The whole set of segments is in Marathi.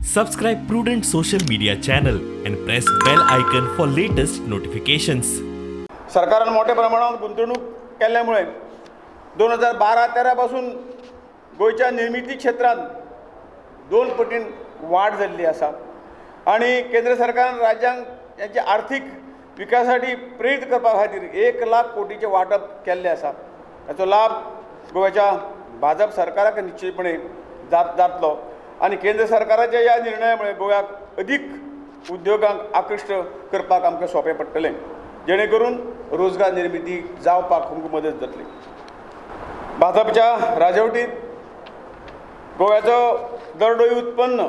Subscribe Prudent social media channel and press bell icon for latest notifications. सरकारान मोठ्या प्रमाणात गुंतवणूक केल्यामुळे 2012-13 पासून गोयच्या निर्मिती क्षेत्रात 2 पटीन वाढ झाली आसा आणि केंद्र सरकारान राज्यांक यांच्या आर्थिक विकासासाठी प्रेरित करपा खातीर 1 लाख कोटीचे वाटप केल्ले आसा. ताचो लाभ गोव्याच्या भाजप सरकाराक निश्चितपणे जातलो आणि केंद्र सरकाराच्या ह्या निर्णयामुळे गोव्याक अधिक उद्योगांक आकृष्ट करपाक आमकां सोंपें पडटलें, जेणे करून रोजगार निर्मिती जावपाक आमकां मदत जातली. भाजपच्या राजवटीत गोव्याचो दरडोई उत्पन्न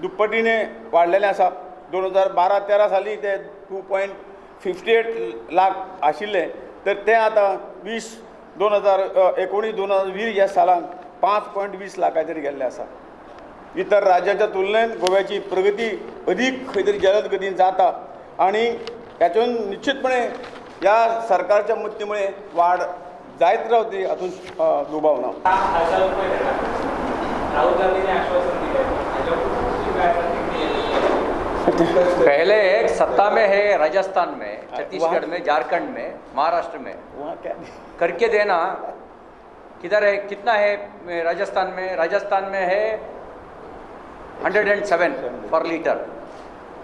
दुप्पटीने वाडलेलें आसा. 2012-13 साली ते 2.58 लाख आशिल्ले, तर ते आतां 2019-2020 ह्या सालांत 5.20 लाखाचेर गेल्ले आसा. इतर राज्याच्या तुलनेत गोव्याची प्रगती अधिक खंय तरी जलद गतीन जाता आणि हातून निश्चितपणे ह्या सरकारच्या मत्तेमुळे वाढ जायत रावती, हातूंत दुबाव ना. पहले एक सत्ता में है राजस्थान में, छत्तीसगढ़ में, झारखंड में, महाराष्ट्र में, वहाँ क्या करके देना. किधर है, कितना है राजस्थान में है 107 पर लीटर,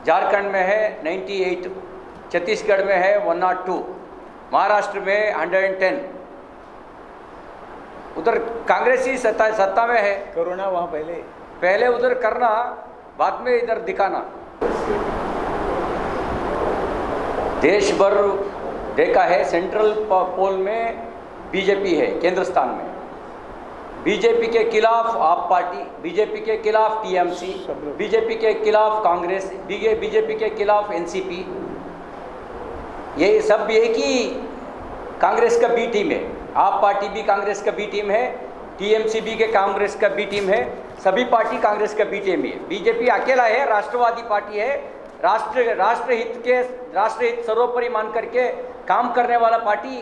झारखंड में है 98, छत्तीसगढ़ में है 102, महाराष्ट्र में 110. उधर कांग्रेसी सत्ता में है. कोरोना वहाँ पहले उधर करना, बाद में इधर दिखाना. देश भर देखा है, सेंट्रल पोल में बीजेपी है, केंद्र स्थान में बीजेपी के खिलाफ आप पार्टी, बीजेपी के खिलाफ टीएमसी, बीजेपी के खिलाफ कांग्रेस, बीजेपी के खिलाफ एनसीपी. ये सब एक ही कांग्रेस का बी टीम है. आप पार्टी भी कांग्रेस का बी टीम है, टीएमसी भी के कांग्रेस का बी टीम है, सभी पार्टी कांग्रेस का बी टीम है. बीजेपी अकेला है, राष्ट्रवादी पार्टी है, राष्ट्रहित सर्वोपरि मान करके काम करने वाला पार्टी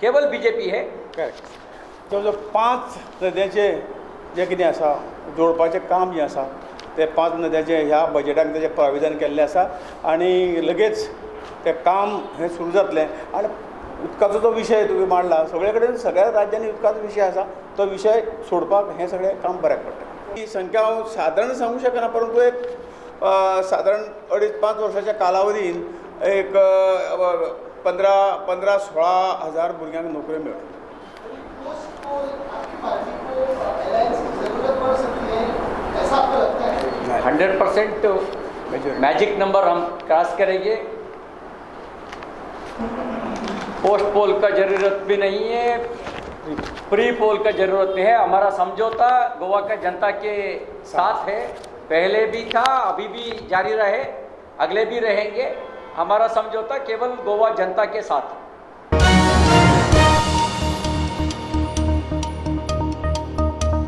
केवल बीजेपी है. जवळ 5 नद्यांचे जे कितें आसा जोडपाचें काम जें आसा ते 5 नद्यांचे ह्या बजेटाक तेजें प्राविधान केल्लें आसा आणि लगेच तें काम हें सुरू जातलें. आणि उदकाचो जो विशय तुवें मांडला, सगळे कडेन सगळ्या राज्यांनी उदकाचो विशय आसा, तो विशय सोडपाक हें सगळें काम बऱ्याक पडटा. ही संख्या हांव सादारण सांगूंक शकना, परंतु एक सादारण 2.5-5 वर्साच्या कालावधीन एक 15-16 हजार भुरग्यांक नोकऱ्यो मेळटल्यो. 100% मैजिक नंबर हम क्रॉस करेंगे. पोस्ट पोल का जरूरत भी नहीं है, प्री पोल का जरूरत नहीं है. हमारा समझौता गोवा का जनता के साथ है, पहले भी था, अभी भी जारी रहे, अगले भी रहेंगे. हमारा समझौता केवल गोवा जनता के साथ है.